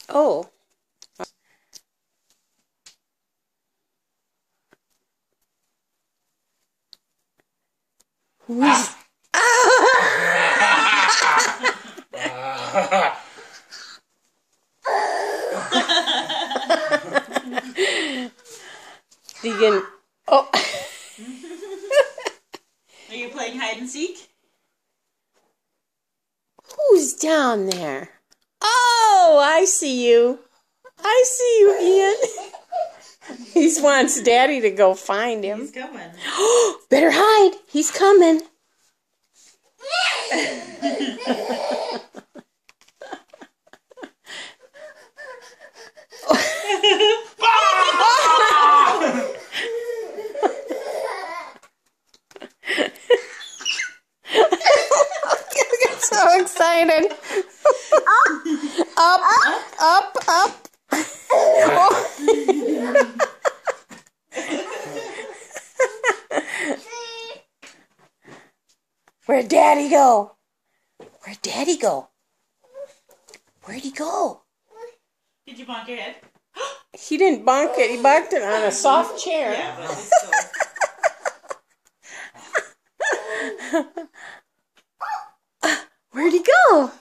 Oh. Who's... Vegan. Oh. Are you playing hide and seek? Who's down there? Oh, I see you. I see you, Ian. He wants Daddy to go find him. He's coming. Better hide. He's coming. So excited. Up, up, up. Where'd Daddy go? Where'd Daddy go? Where'd he go? Did you bonk your head? He didn't bonk it. He bonked it on a soft chair. Yeah, but it's still... Where'd he go?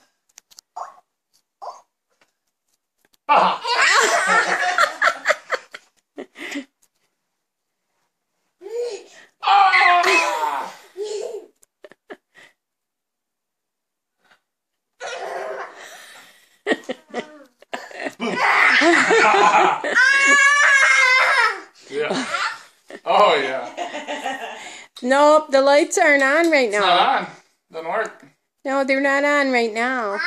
Yeah. Oh, yeah. Nope, the lights aren't on right now. It's not on. Doesn't work. No, they're not on right now.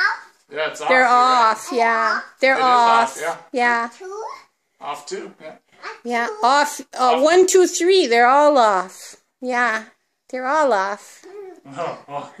Yeah, it's off. They're You're right. off, yeah. They're It is off. off, yeah. Yeah. Off too. Yeah. Yeah, off. 1, 2, 3, they're all off. Yeah, they're all off. Oh, oh.